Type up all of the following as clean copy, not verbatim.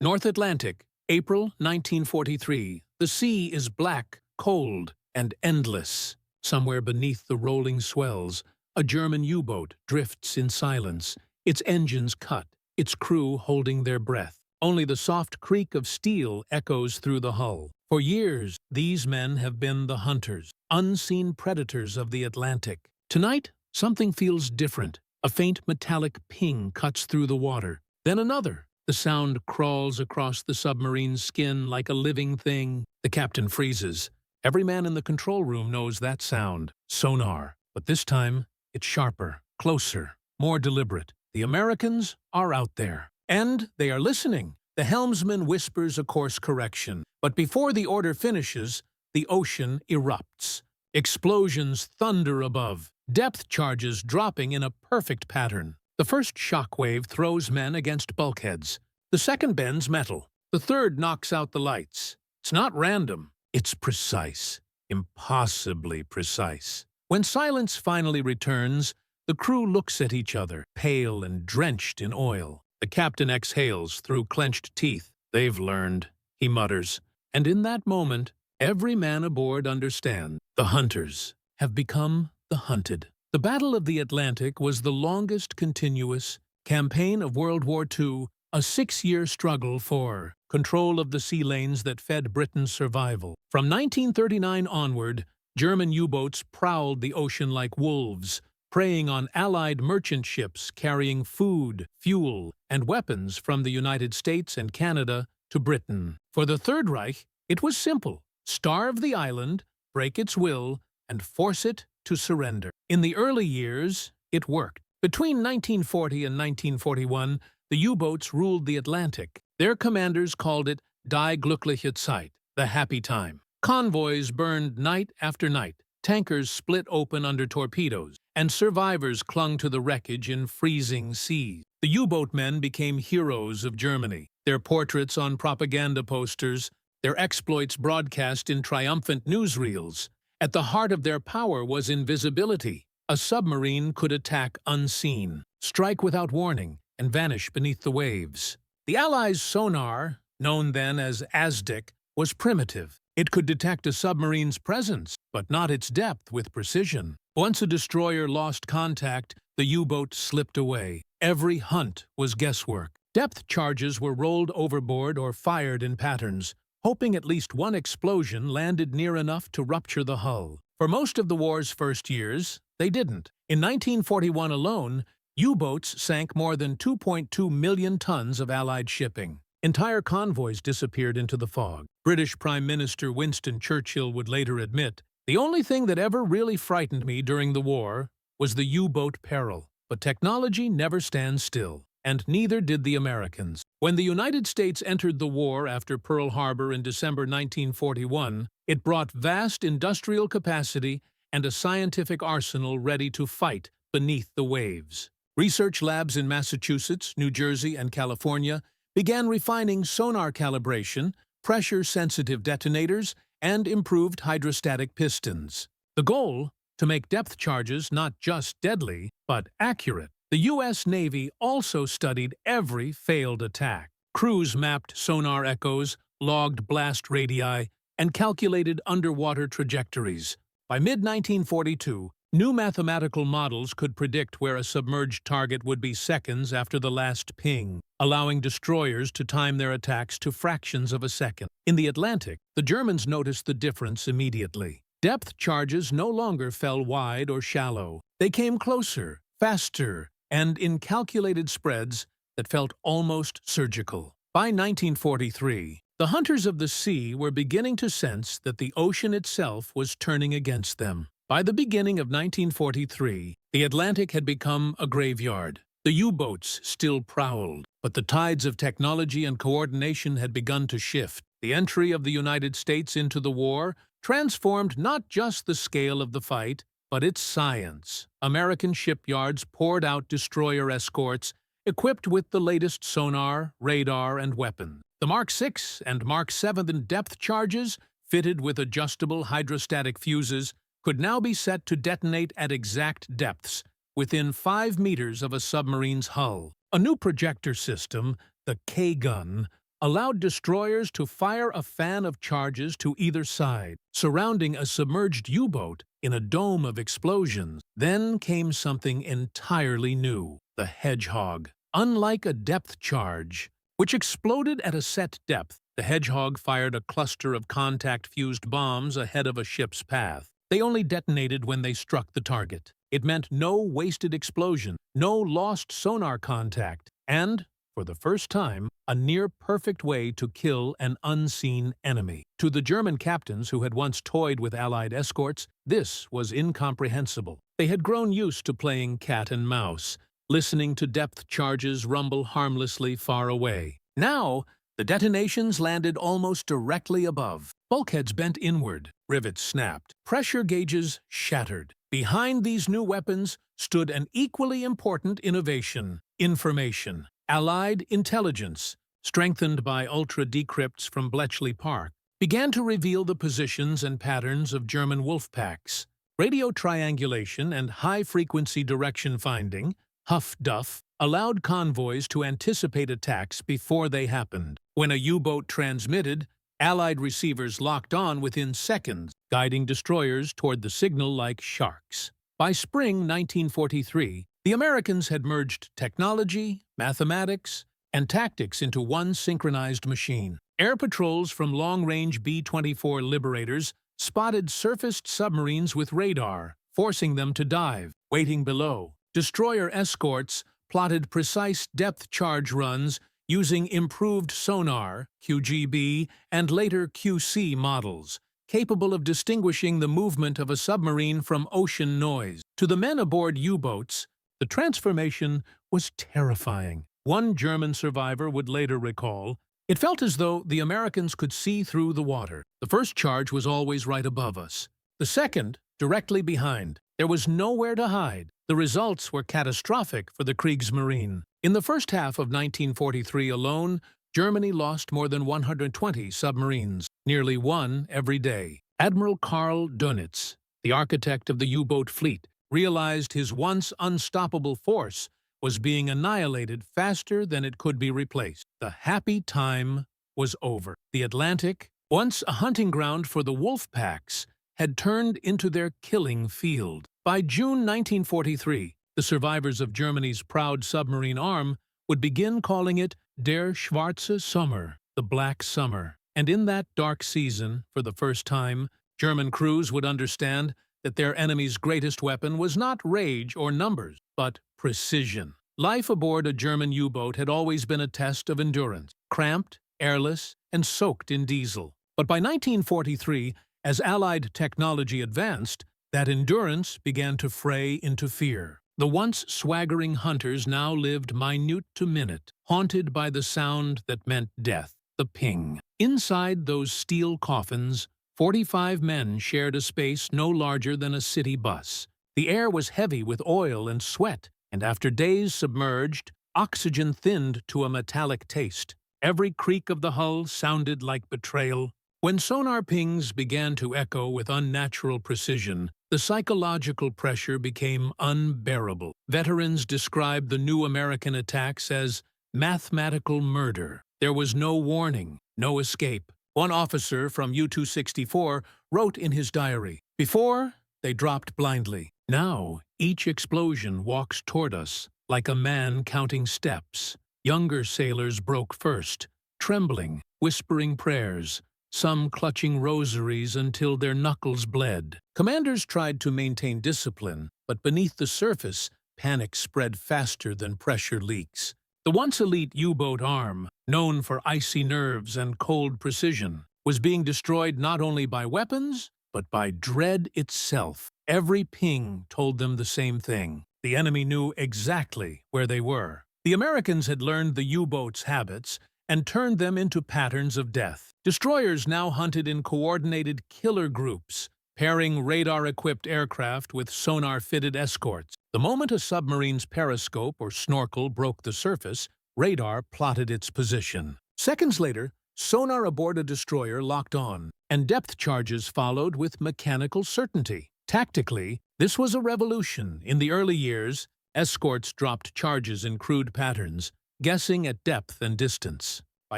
North Atlantic, April 1943. The sea is black, cold, and endless. Somewhere beneath the rolling swells, a German U-boat drifts in silence, its engines cut, its crew holding their breath. Only the soft creak of steel echoes through the hull. For years, these men have been the hunters, unseen predators of the Atlantic. Tonight, something feels different. A faint metallic ping cuts through the water. Then another. The sound crawls across the submarine's skin like a living thing. The captain freezes. Every man in the control room knows that sound. Sonar. But this time, it's sharper, closer, more deliberate. The Americans are out there. And they are listening. The helmsman whispers a course correction. But before the order finishes, the ocean erupts. Explosions thunder above. Depth charges dropping in a perfect pattern. The first shockwave throws men against bulkheads. The second bends metal. The third knocks out the lights. It's not random. It's precise. Impossibly precise. When silence finally returns, the crew looks at each other, pale and drenched in oil. The captain exhales through clenched teeth. They've learned, he mutters. And in that moment, every man aboard understands. The hunters have become the hunted. The Battle of the Atlantic was the longest continuous campaign of World War II, a 6-year struggle for control of the sea lanes that fed Britain's survival. From 1939 onward, German U-boats prowled the ocean like wolves, preying on Allied merchant ships carrying food, fuel, and weapons from the United States and Canada to Britain. For the Third Reich, it was simple: starve the island, break its will, and force it to surrender. In the early years, it worked. Between 1940 and 1941, the U-boats ruled the Atlantic. Their commanders called it Die glückliche Zeit, the happy time. Convoys burned night after night, tankers split open under torpedoes, and survivors clung to the wreckage in freezing seas. The U-boat men became heroes of Germany, their portraits on propaganda posters, their exploits broadcast in triumphant newsreels. At the heart of their power was invisibility. A submarine could attack unseen, strike without warning, and vanish beneath the waves. The Allies' sonar, known then as ASDIC, was primitive. It could detect a submarine's presence, but not its depth with precision. Once a destroyer lost contact, the U-boat slipped away. Every hunt was guesswork. Depth charges were rolled overboard or fired in patterns, hoping at least one explosion landed near enough to rupture the hull. For most of the war's first years, they didn't. In 1941 alone, U-boats sank more than 2.2 million tons of Allied shipping. Entire convoys disappeared into the fog. British Prime Minister Winston Churchill would later admit, "The only thing that ever really frightened me during the war was the U-boat peril." But technology never stands still, and neither did the Americans. When the United States entered the war after Pearl Harbor in December 1941, it brought vast industrial capacity and a scientific arsenal ready to fight beneath the waves. Research labs in Massachusetts, New Jersey, and California began refining sonar calibration, pressure-sensitive detonators, and improved hydrostatic pistons. The goal? To make depth charges not just deadly, but accurate. The U.S. Navy also studied every failed attack. Crews mapped sonar echoes, logged blast radii, and calculated underwater trajectories. By mid-1942, new mathematical models could predict where a submerged target would be seconds after the last ping, allowing destroyers to time their attacks to fractions of a second. In the Atlantic, the Germans noticed the difference immediately. Depth charges no longer fell wide or shallow. They came closer, faster, and in calculated spreads that felt almost surgical. By 1943, the hunters of the sea were beginning to sense that the ocean itself was turning against them. By the beginning of 1943, the Atlantic had become a graveyard. The U-boats still prowled, but the tides of technology and coordination had begun to shift. The entry of the United States into the war transformed not just the scale of the fight, but its science. American shipyards poured out destroyer escorts equipped with the latest sonar, radar, and weapons. The Mark VI and Mark VII depth charges, fitted with adjustable hydrostatic fuses, could now be set to detonate at exact depths, within 5 meters of a submarine's hull. A new projector system, the K-gun, allowed destroyers to fire a fan of charges to either side, surrounding a submerged U-boat in a dome of explosions. Then came something entirely new, the Hedgehog. Unlike a depth charge, which exploded at a set depth, the Hedgehog fired a cluster of contact-fused bombs ahead of a ship's path. They only detonated when they struck the target. It meant no wasted explosion, no lost sonar contact, and, for the first time, a near-perfect way to kill an unseen enemy. To the German captains who had once toyed with Allied escorts, this was incomprehensible. They had grown used to playing cat and mouse, listening to depth charges rumble harmlessly far away. Now, the detonations landed almost directly above. Bulkheads bent inward, rivets snapped, pressure gauges shattered. Behind these new weapons stood an equally important innovation: information. Allied intelligence, strengthened by ultra-decrypts from Bletchley Park, began to reveal the positions and patterns of German wolf packs. Radio triangulation and high-frequency direction finding, Huff-Duff, allowed convoys to anticipate attacks before they happened. When a U-boat transmitted, Allied receivers locked on within seconds, guiding destroyers toward the signal like sharks. By spring 1943, the Americans had merged technology, mathematics, and tactics into one synchronized machine. Air patrols from long-range B-24 Liberators spotted surfaced submarines with radar, forcing them to dive, waiting below. Destroyer escorts plotted precise depth charge runs using improved Sonar, QGB, and later QC models, capable of distinguishing the movement of a submarine from ocean noise. To the men aboard U-boats, the transformation was terrifying. One German survivor would later recall, "It felt as though the Americans could see through the water. The first charge was always right above us. The second, directly behind. There was nowhere to hide." The results were catastrophic for the Kriegsmarine. In the first half of 1943 alone, Germany lost more than 120 submarines, nearly one every day. Admiral Karl Dönitz, the architect of the U-boat fleet, realized his once unstoppable force was being annihilated faster than it could be replaced. The happy time was over. The Atlantic, once a hunting ground for the wolf packs, had turned into their killing field. By June 1943, the survivors of Germany's proud submarine arm would begin calling it Der Schwarze Sommer, the Black Summer. And in that dark season, for the first time, German crews would understand that their enemy's greatest weapon was not rage or numbers, but precision. Life aboard a German U-boat had always been a test of endurance, cramped, airless, and soaked in diesel. But by 1943, as Allied technology advanced, that endurance began to fray into fear. The once swaggering hunters now lived minute to minute, haunted by the sound that meant death, the ping. Inside those steel coffins, 45 men shared a space no larger than a city bus. The air was heavy with oil and sweat, and after days submerged, oxygen thinned to a metallic taste. Every creak of the hull sounded like betrayal. When sonar pings began to echo with unnatural precision, the psychological pressure became unbearable. Veterans described the new American attacks as mathematical murder. There was no warning, no escape. One officer from U-264 wrote in his diary, "Before, they dropped blindly. Now, each explosion walks toward us, like a man counting steps. Younger sailors broke first, trembling, whispering prayers, some clutching rosaries until their knuckles bled. Commanders tried to maintain discipline, but beneath the surface, panic spread faster than pressure leaks. The once elite U-boat arm, known for icy nerves and cold precision, was being destroyed not only by weapons, but by dread itself. Every ping told them the same thing. The enemy knew exactly where they were. The Americans had learned the U-boat's habits and turned them into patterns of death. Destroyers now hunted in coordinated killer groups, pairing radar-equipped aircraft with sonar-fitted escorts. The moment a submarine's periscope or snorkel broke the surface, radar plotted its position. Seconds later, sonar aboard a destroyer locked on, and depth charges followed with mechanical certainty. Tactically, this was a revolution. In the early years, escorts dropped charges in crude patterns, guessing at depth and distance. By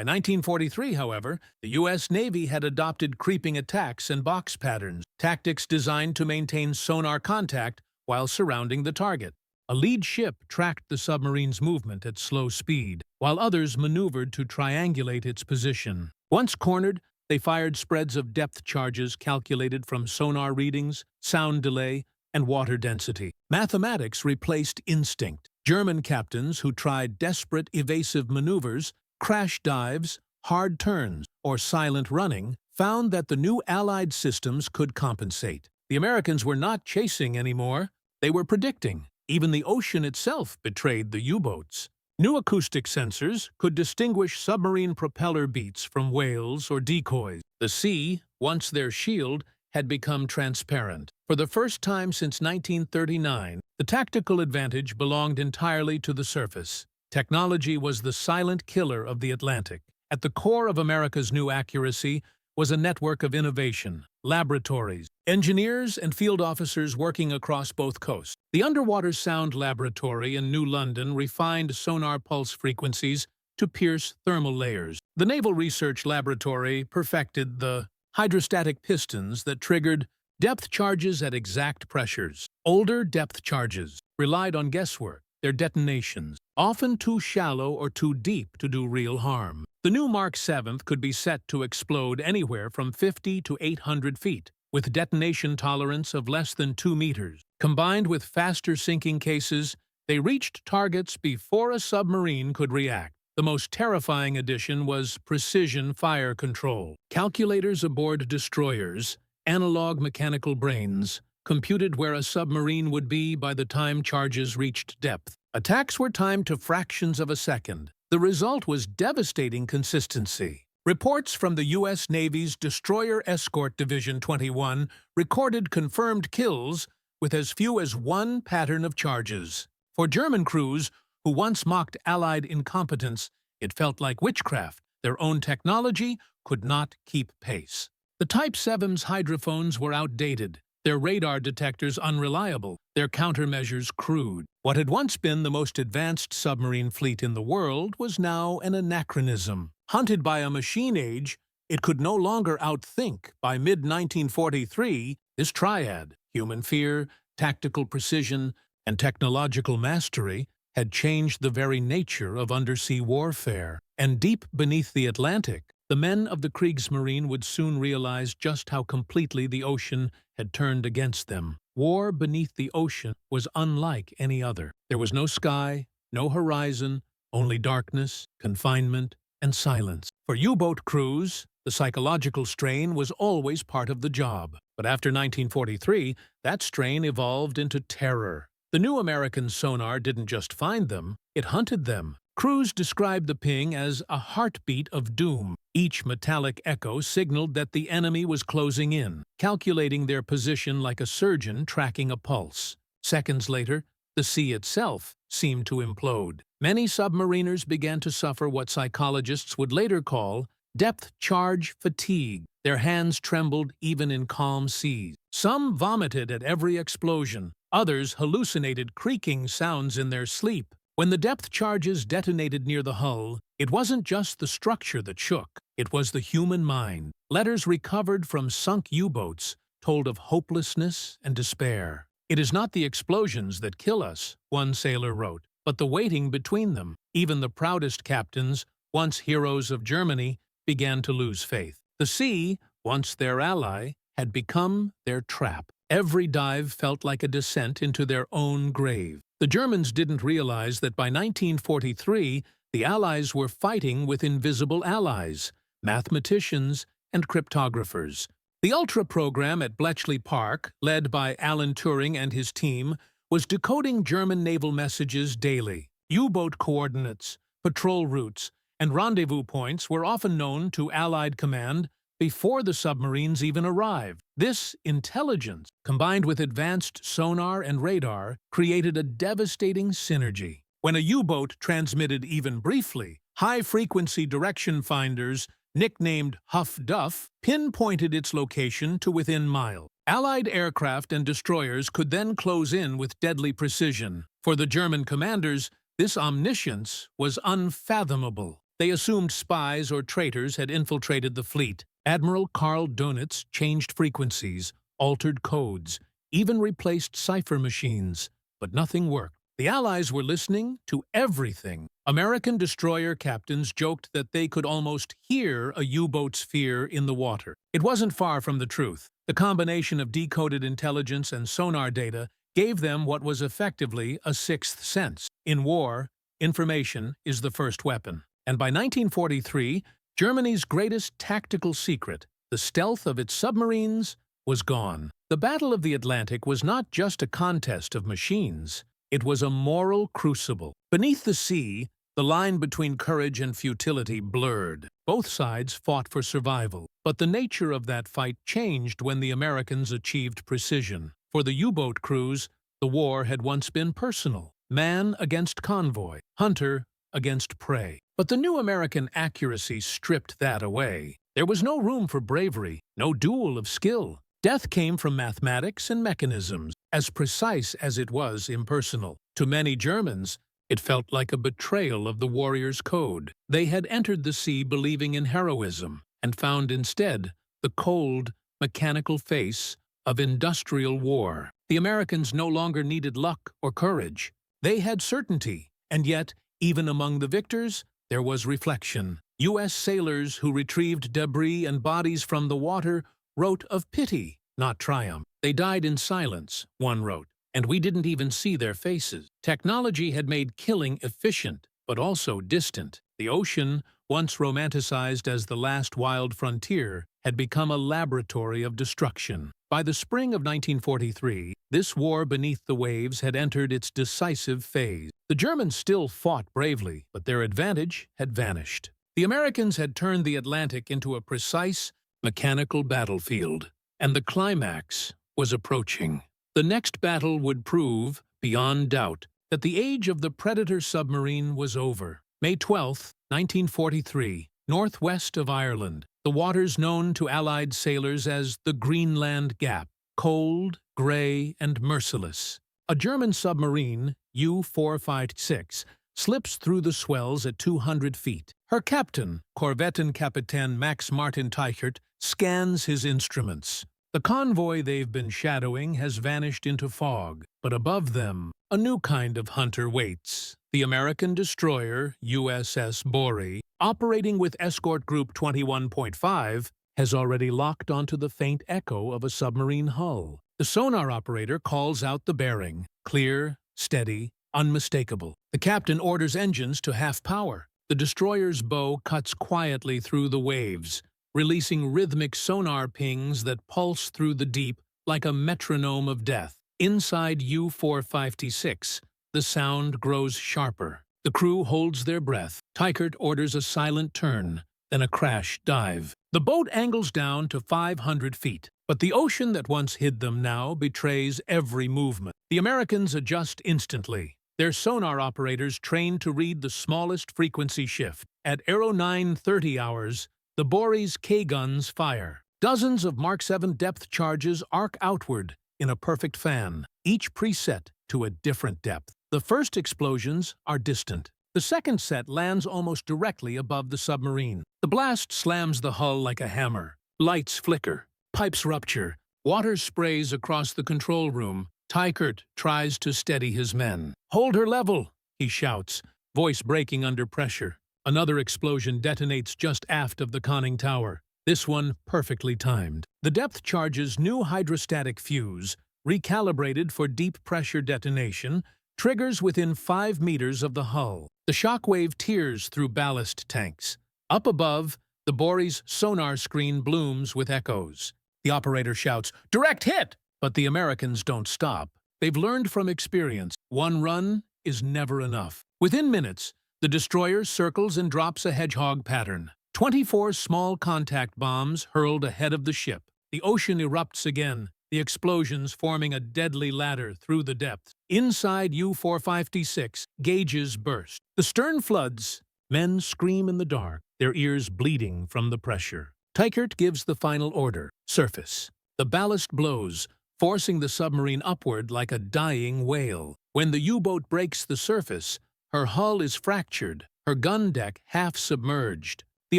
1943, however, the U.S. Navy had adopted creeping attacks and box patterns, tactics designed to maintain sonar contact while surrounding the target. A lead ship tracked the submarine's movement at slow speed, while others maneuvered to triangulate its position. Once cornered, they fired spreads of depth charges calculated from sonar readings, sound delay, and water density. Mathematics replaced instinct. German captains who tried desperate evasive maneuvers, crash dives, hard turns, or silent running found that the new Allied systems could compensate. The Americans were not chasing anymore, they were predicting. Even the ocean itself betrayed the U-boats. New acoustic sensors could distinguish submarine propeller beats from whales or decoys. The sea, once their shield, had become transparent. For the first time since 1939, the tactical advantage belonged entirely to the surface. Technology was the silent killer of the Atlantic. At the core of America's new accuracy was a network of innovation, laboratories, engineers and field officers working across both coasts. The Underwater Sound Laboratory in New London refined sonar pulse frequencies to pierce thermal layers. The Naval Research Laboratory perfected the hydrostatic pistons that triggered depth charges at exact pressures. Older depth charges relied on guesswork, their detonations, often too shallow or too deep to do real harm. The new Mark VII could be set to explode anywhere from 50 to 800 feet, with detonation tolerance of less than 2 meters. Combined with faster sinking cases, they reached targets before a submarine could react. The most terrifying addition was precision fire control. Calculators aboard destroyers, analog mechanical brains, computed where a submarine would be by the time charges reached depth. Attacks were timed to fractions of a second. The result was devastating consistency. Reports from the U.S. Navy's Destroyer Escort Division 21 recorded confirmed kills with as few as one pattern of charges. For German crews, who once mocked Allied incompetence, it felt like witchcraft. Their own technology could not keep pace. The Type 7's hydrophones were outdated, their radar detectors unreliable, their countermeasures crude. What had once been the most advanced submarine fleet in the world was now an anachronism. Hunted by a machine age, it could no longer outthink. By mid-1943, this triad, human fear, tactical precision, and technological mastery, had changed the very nature of undersea warfare. And deep beneath the Atlantic, the men of the Kriegsmarine would soon realize just how completely the ocean had turned against them. War beneath the ocean was unlike any other. There was no sky, no horizon, only darkness, confinement, and silence. For U-boat crews, the psychological strain was always part of the job. But after 1943, that strain evolved into terror. The new American sonar didn't just find them, it hunted them. Crews described the ping as a heartbeat of doom. Each metallic echo signaled that the enemy was closing in, calculating their position like a surgeon tracking a pulse. Seconds later, the sea itself seemed to implode. Many submariners began to suffer what psychologists would later call depth charge fatigue. Their hands trembled even in calm seas. Some vomited at every explosion. Others hallucinated creaking sounds in their sleep. When the depth charges detonated near the hull, it wasn't just the structure that shook. It was the human mind. Letters recovered from sunk U-boats told of hopelessness and despair. "It is not the explosions that kill us," one sailor wrote, "but the waiting between them." Even the proudest captains, once heroes of Germany, began to lose faith. The sea, once their ally, had become their trap. Every dive felt like a descent into their own grave. The Germans didn't realize that by 1943, the Allies were fighting with invisible allies, mathematicians and cryptographers. The Ultra program at Bletchley Park, led by Alan Turing and his team, was decoding German naval messages daily. U-boat coordinates, patrol routes, and rendezvous points were often known to Allied command before the submarines even arrived. This intelligence, combined with advanced sonar and radar, created a devastating synergy. When a U-boat transmitted even briefly, high-frequency direction finders, nicknamed Huff Duff, pinpointed its location to within miles. Allied aircraft and destroyers could then close in with deadly precision. For the German commanders, this omniscience was unfathomable. They assumed spies or traitors had infiltrated the fleet. Admiral Karl Dönitz changed frequencies, altered codes, even replaced cipher machines, but nothing worked. The Allies were listening to everything. American destroyer captains joked that they could almost hear a U-boat's fear in the water. It wasn't far from the truth. The combination of decoded intelligence and sonar data gave them what was effectively a sixth sense. In war, information is the first weapon. And by 1943, Germany's greatest tactical secret, the stealth of its submarines, was gone. The Battle of the Atlantic was not just a contest of machines. It was a moral crucible. Beneath the sea, the line between courage and futility blurred. Both sides fought for survival. But the nature of that fight changed when the Americans achieved precision. For the U-boat crews, the war had once been personal. Man against convoy, hunter against prey. But the new American accuracy stripped that away. There was no room for bravery, no duel of skill. Death came from mathematics and mechanisms, as precise as it was impersonal. To many Germans, it felt like a betrayal of the warrior's code. They had entered the sea believing in heroism, and found instead the cold, mechanical face of industrial war. The Americans no longer needed luck or courage. They had certainty, and yet, even among the victors, there was reflection. U.S. sailors who retrieved debris and bodies from the water wrote of pity, not triumph. They died in silence, one wrote, and we didn't even see their faces. Technology had made killing efficient, but also distant. The ocean, once romanticized as the last wild frontier, had become a laboratory of destruction. By the spring of 1943, this war beneath the waves had entered its decisive phase. The Germans still fought bravely, but their advantage had vanished. The Americans had turned the Atlantic into a precise, mechanical battlefield, and the climax was approaching. The next battle would prove, beyond doubt, that the age of the Predator submarine was over. May 12, 1943, northwest of Ireland, the waters known to Allied sailors as the Greenland Gap, cold, gray, and merciless. A German submarine, U-456, slips through the swells at 200 feet. Her captain, Korvettenkapitän Max Martin Teichert, scans his instruments. The convoy they've been shadowing has vanished into fog, but above them, a new kind of hunter waits. The American destroyer, USS Bory, operating with Escort Group 21.5, has already locked onto the faint echo of a submarine hull. The sonar operator calls out the bearing, clear, steady, unmistakable. The captain orders engines to half power. The destroyer's bow cuts quietly through the waves, releasing rhythmic sonar pings that pulse through the deep like a metronome of death. Inside U-456, the sound grows sharper. The crew holds their breath. Teichert orders a silent turn, then a crash dive. The boat angles down to 500 feet, but the ocean that once hid them now betrays every movement. The Americans adjust instantly. Their sonar operators trained to read the smallest frequency shift. At Aero 9:30 hours, the Bory's K-guns fire. Dozens of Mark VII depth charges arc outward in a perfect fan, each preset to a different depth. The first explosions are distant. The second set lands almost directly above the submarine. The blast slams the hull like a hammer. Lights flicker, pipes rupture, water sprays across the control room. Teichert tries to steady his men. "Hold her level," he shouts, voice breaking under pressure. Another explosion detonates just aft of the conning tower, this one perfectly timed. The depth charge's new hydrostatic fuse, recalibrated for deep pressure detonation, triggers within 5 meters of the hull. The shockwave tears through ballast tanks. Up above, the Bory's sonar screen blooms with echoes. The operator shouts, "Direct hit!" But the Americans don't stop. They've learned from experience. One run is never enough. Within minutes, the destroyer circles and drops a Hedgehog pattern. 24 small contact bombs hurled ahead of the ship. The ocean erupts again, the explosions forming a deadly ladder through the depths. Inside U-456, gauges burst. The stern floods. Men scream in the dark, their ears bleeding from the pressure. Teichert gives the final order, surface. The ballast blows, forcing the submarine upward like a dying whale. When the U-boat breaks the surface, her hull is fractured, her gun deck half submerged. The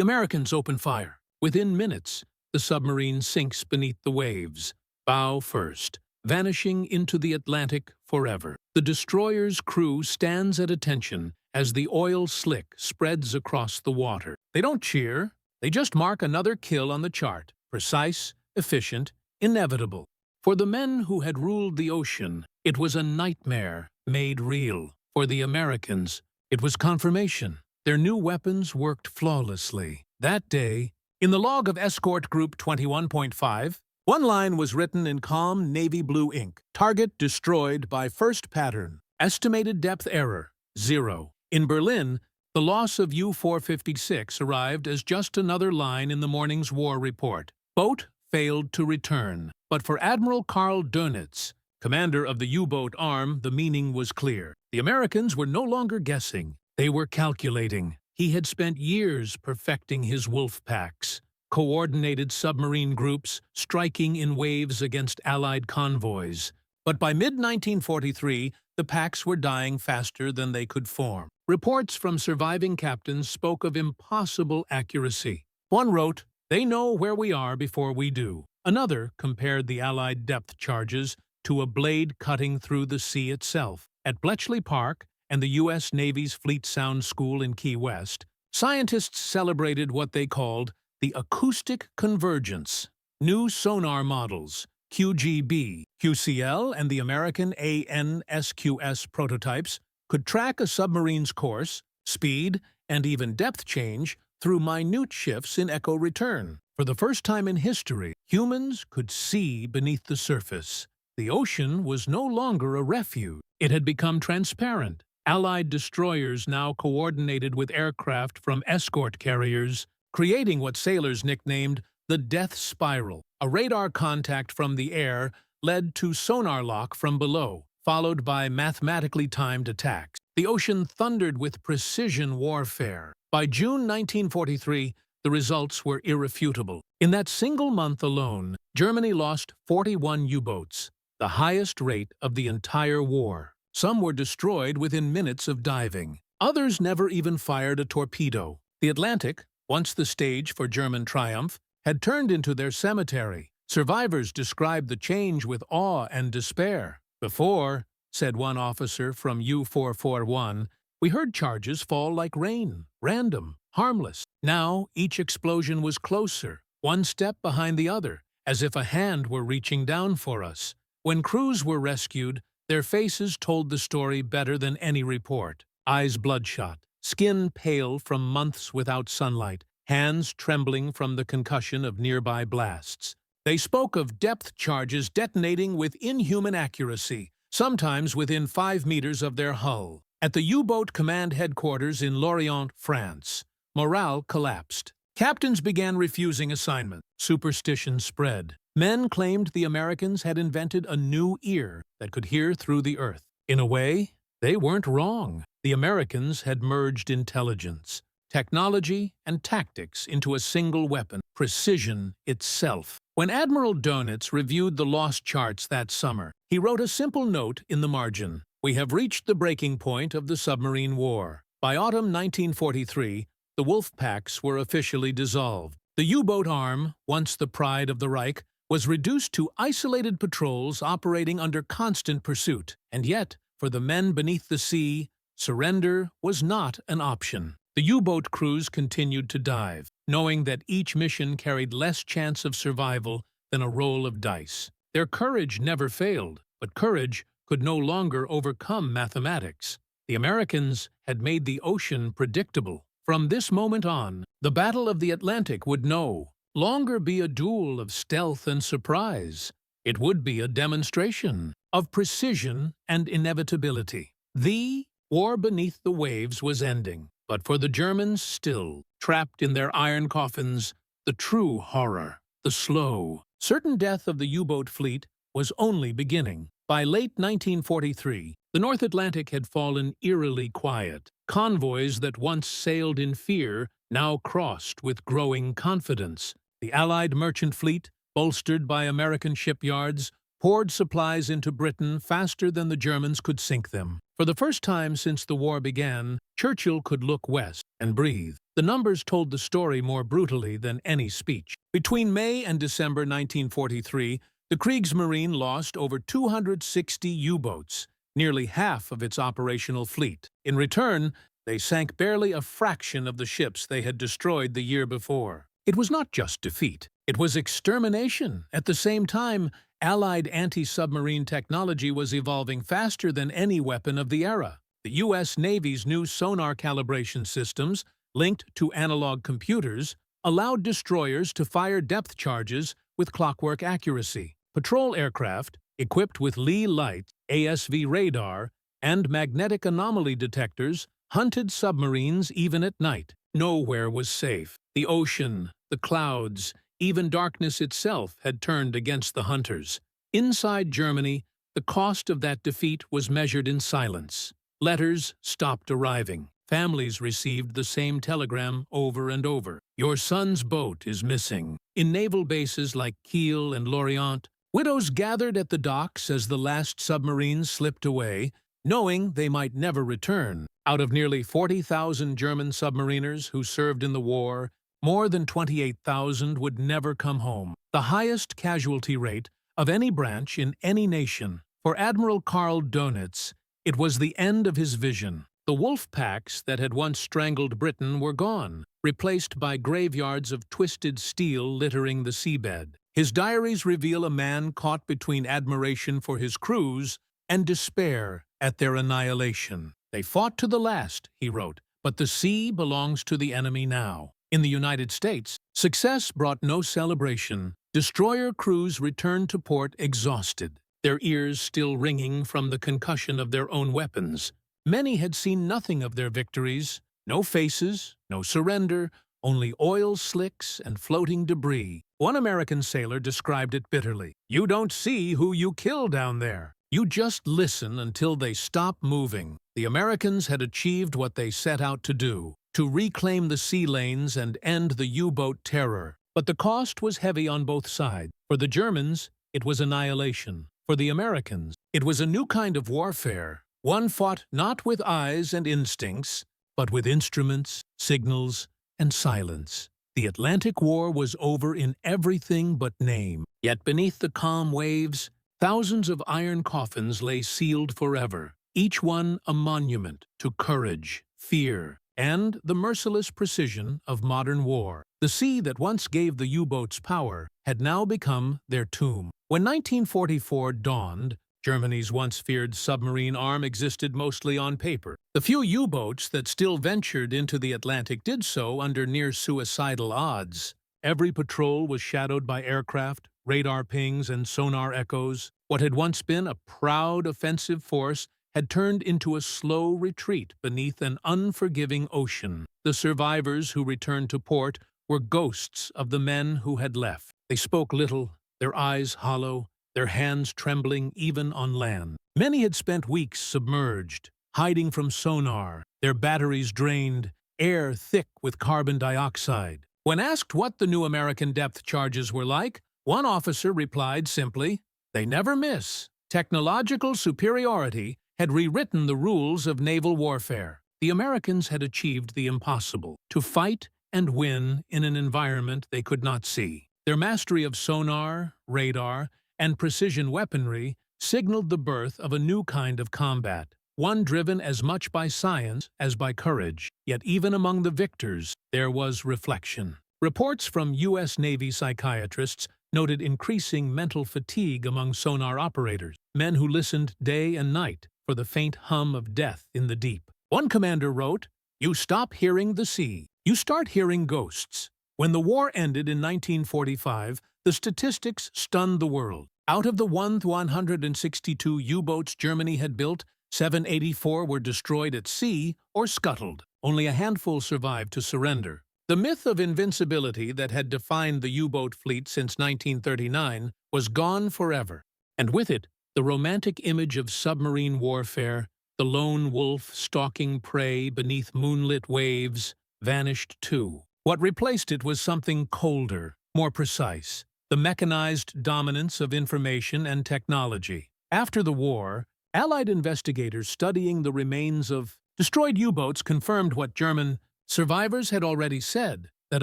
Americans open fire. Within minutes, the submarine sinks beneath the waves, bow first, vanishing into the Atlantic forever. The destroyer's crew stands at attention as the oil slick spreads across the water. They don't cheer, they just mark another kill on the chart, precise, efficient, inevitable. For the men who had ruled the ocean, it was a nightmare made real. For the Americans, it was confirmation. Their new weapons worked flawlessly. That day, in the log of Escort Group 21.5, one line was written in calm navy blue ink. Target destroyed by first pattern. Estimated depth error, 0. In Berlin, the loss of U-456 arrived as just another line in the morning's war report. Boat failed to return. But for Admiral Karl Dönitz, commander of the U-boat arm, the meaning was clear. The Americans were no longer guessing. They were calculating. He had spent years perfecting his wolf packs, coordinated submarine groups striking in waves against Allied convoys. But by mid-1943, the packs were dying faster than they could form. Reports from surviving captains spoke of impossible accuracy. One wrote, "They know where we are before we do." Another compared the Allied depth charges to a blade cutting through the sea itself. At Bletchley Park and the U.S. Navy's Fleet Sound School in Key West, scientists celebrated what they called the acoustic convergence. New sonar models, QGB, QCL, and the American ANSQS prototypes could track a submarine's course, speed, and even depth change through minute shifts in echo return. For the first time in history, humans could see beneath the surface. The ocean was no longer a refuge. It had become transparent. Allied destroyers now coordinated with aircraft from escort carriers, creating what sailors nicknamed the death spiral. A radar contact from the air led to sonar lock from below, followed by mathematically timed attacks. The ocean thundered with precision warfare. By June 1943, the results were irrefutable. In that single month alone, Germany lost 41 U-boats, the highest rate of the entire war. Some were destroyed within minutes of diving. Others never even fired a torpedo. The Atlantic, once the stage for German triumph, had turned into their cemetery. Survivors described the change with awe and despair. "Before," said one officer from U-441, "we heard charges fall like rain, random, harmless. Now each explosion was closer, one step behind the other, as if a hand were reaching down for us. When crews were rescued, their faces told the story better than any report. Eyes bloodshot, skin pale from months without sunlight, hands trembling from the concussion of nearby blasts. They spoke of depth charges detonating with inhuman accuracy, sometimes within 5 meters of their hull. At the U-boat command headquarters in Lorient, France, morale collapsed. Captains began refusing assignment. Superstition spread. Men claimed the Americans had invented a new ear that could hear through the earth. In a way, they weren't wrong. The Americans had merged intelligence, technology, and tactics into a single weapon, precision itself. When Admiral Dönitz reviewed the lost charts that summer, he wrote a simple note in the margin: "We have reached the breaking point of the submarine war." By autumn 1943, the wolf packs were officially dissolved. The U-boat arm, once the pride of the Reich, was reduced to isolated patrols operating under constant pursuit. And yet, for the men beneath the sea, surrender was not an option. The U-boat crews continued to dive, knowing that each mission carried less chance of survival than a roll of dice. Their courage never failed, but courage could no longer overcome mathematics. The Americans had made the ocean predictable. From this moment on, the Battle of the Atlantic would no longer be a duel of stealth and surprise. It would be a demonstration of precision and inevitability. The war beneath the waves was ending, but for the Germans still, trapped in their iron coffins, the true horror, the slow, certain death of the U-boat fleet was only beginning. By late 1943, the North Atlantic had fallen eerily quiet. Convoys that once sailed in fear now crossed with growing confidence. The Allied merchant fleet, bolstered by American shipyards, poured supplies into Britain faster than the Germans could sink them. For the first time since the war began, Churchill could look west and breathe. The numbers told the story more brutally than any speech. Between May and December 1943, the Kriegsmarine lost over 260 U-boats, nearly half of its operational fleet. In return, they sank barely a fraction of the ships they had destroyed the year before. It was not just defeat. It was extermination. At the same time, Allied anti-submarine technology was evolving faster than any weapon of the era. The U.S. Navy's new sonar calibration systems, linked to analog computers, allowed destroyers to fire depth charges with clockwork accuracy. Patrol aircraft, equipped with Lee lights, ASV radar, and magnetic anomaly detectors, hunted submarines even at night. Nowhere was safe. The ocean, the clouds, even darkness itself had turned against the hunters. Inside Germany, the cost of that defeat was measured in silence. Letters stopped arriving. Families received the same telegram over and over. Your son's boat is missing. In naval bases like Kiel and Lorient, widows gathered at the docks as the last submarines slipped away, knowing they might never return. Out of nearly 40,000 German submariners who served in the war, more than 28,000 would never come home, the highest casualty rate of any branch in any nation. For Admiral Karl Dönitz, it was the end of his vision. The wolf packs that had once strangled Britain were gone, replaced by graveyards of twisted steel littering the seabed. His diaries reveal a man caught between admiration for his crews and despair at their annihilation. They fought to the last, he wrote, but the sea belongs to the enemy now. In the United States, success brought no celebration. Destroyer crews returned to port exhausted, their ears still ringing from the concussion of their own weapons. Many had seen nothing of their victories. No faces, no surrender, only oil slicks and floating debris. One American sailor described it bitterly. You don't see who you kill down there. You just listen until they stop moving. The Americans had achieved what they set out to do, to reclaim the sea lanes and end the U-boat terror. But the cost was heavy on both sides. For the Germans, it was annihilation. For the Americans, it was a new kind of warfare, one fought not with eyes and instincts, but with instruments, signals, and silence. The Atlantic War was over in everything but name. Yet beneath the calm waves, thousands of iron coffins lay sealed forever, each one a monument to courage, fear, and the merciless precision of modern war. The sea that once gave the U-boats power had now become their tomb. When 1944 dawned, Germany's once feared submarine arm existed mostly on paper. The few U-boats that still ventured into the Atlantic did so under near-suicidal odds. Every patrol was shadowed by aircraft, radar pings, and sonar echoes. What had once been a proud offensive force had turned into a slow retreat beneath an unforgiving ocean. The survivors who returned to port were ghosts of the men who had left. They spoke little, their eyes hollow, their hands trembling even on land. Many had spent weeks submerged, hiding from sonar, their batteries drained, air thick with carbon dioxide. When asked what the new American depth charges were like, one officer replied simply, "They never miss." Technological superiority had rewritten the rules of naval warfare. The Americans had achieved the impossible, to fight and win in an environment they could not see. Their mastery of sonar, radar, and precision weaponry signaled the birth of a new kind of combat, one driven as much by science as by courage. Yet even among the victors, there was reflection. Reports from U.S. Navy psychiatrists noted increasing mental fatigue among sonar operators, men who listened day and night for the faint hum of death in the deep. One commander wrote, "You stop hearing the sea. You start hearing ghosts." When the war ended in 1945, the statistics stunned the world. Out of the 162 U-boats Germany had built, 784 were destroyed at sea or scuttled. Only a handful survived to surrender. The myth of invincibility that had defined the U-boat fleet since 1939 was gone forever. And with it, the romantic image of submarine warfare, the lone wolf stalking prey beneath moonlit waves, vanished too. What replaced it was something colder, more precise. the mechanized dominance of information and technology. After the war, Allied investigators studying the remains of destroyed U-boats confirmed what German survivors had already said, that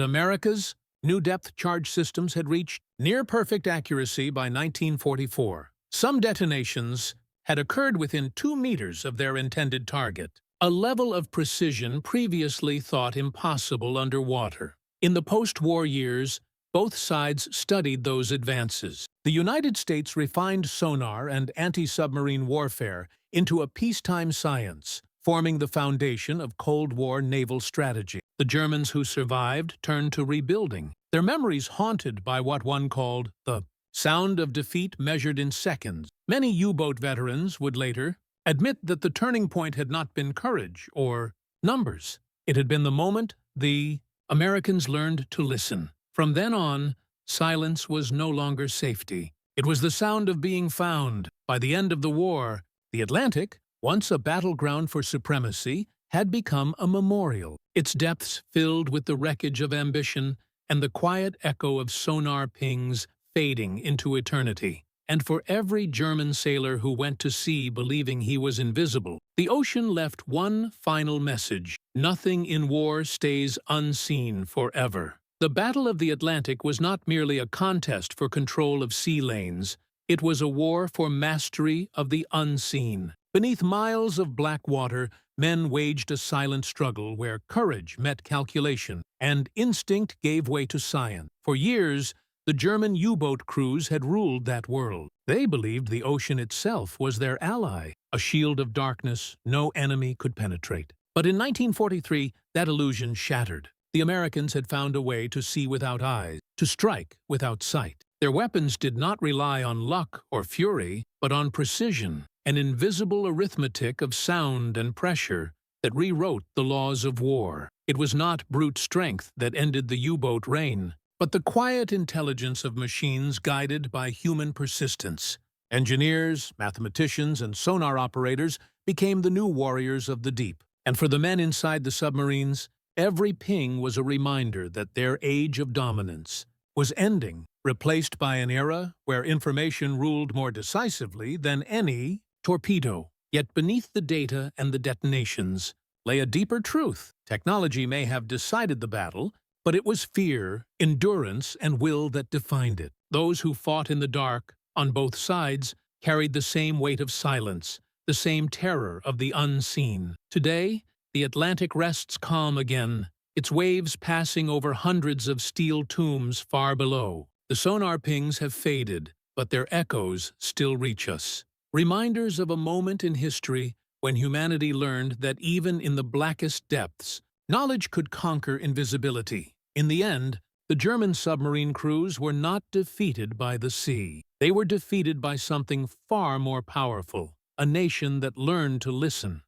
America's new depth charge systems had reached near-perfect accuracy by 1944. Some detonations had occurred within 2 meters of their intended target, a level of precision previously thought impossible underwater. In the post-war years, both sides studied those advances. The United States refined sonar and anti-submarine warfare into a peacetime science, forming the foundation of Cold War naval strategy. The Germans who survived turned to rebuilding, their memories haunted by what one called the sound of defeat measured in seconds. Many U-boat veterans would later admit that the turning point had not been courage or numbers. It had been the moment the Americans learned to listen. From then on, silence was no longer safety. It was the sound of being found. By the end of the war, the Atlantic, once a battleground for supremacy, had become a memorial, its depths filled with the wreckage of ambition and the quiet echo of sonar pings fading into eternity. And for every German sailor who went to sea believing he was invisible, the ocean left one final message: nothing in war stays unseen forever. The Battle of the Atlantic was not merely a contest for control of sea lanes, it was a war for mastery of the unseen. Beneath miles of black water, men waged a silent struggle where courage met calculation and instinct gave way to science. For years, the German U-boat crews had ruled that world. They believed the ocean itself was their ally, a shield of darkness no enemy could penetrate. But in 1943, that illusion shattered. The Americans had found a way to see without eyes, to strike without sight. Their weapons did not rely on luck or fury, but on precision, an invisible arithmetic of sound and pressure that rewrote the laws of war. It was not brute strength that ended the U-boat reign, but the quiet intelligence of machines guided by human persistence. Engineers, mathematicians, and sonar operators became the new warriors of the deep. And for the men inside the submarines, every ping was a reminder that their age of dominance was ending, replaced by an era where information ruled more decisively than any torpedo. Yet beneath the data and the detonations lay a deeper truth. Technology may have decided the battle, but it was fear, endurance, and will that defined it. Those who fought in the dark, on both sides, carried the same weight of silence, the same terror of the unseen. Today, the Atlantic rests calm again, its waves passing over hundreds of steel tombs far below. The sonar pings have faded, but their echoes still reach us. Reminders of a moment in history when humanity learned that even in the blackest depths, knowledge could conquer invisibility. In the end, the German submarine crews were not defeated by the sea. They were defeated by something far more powerful, a nation that learned to listen.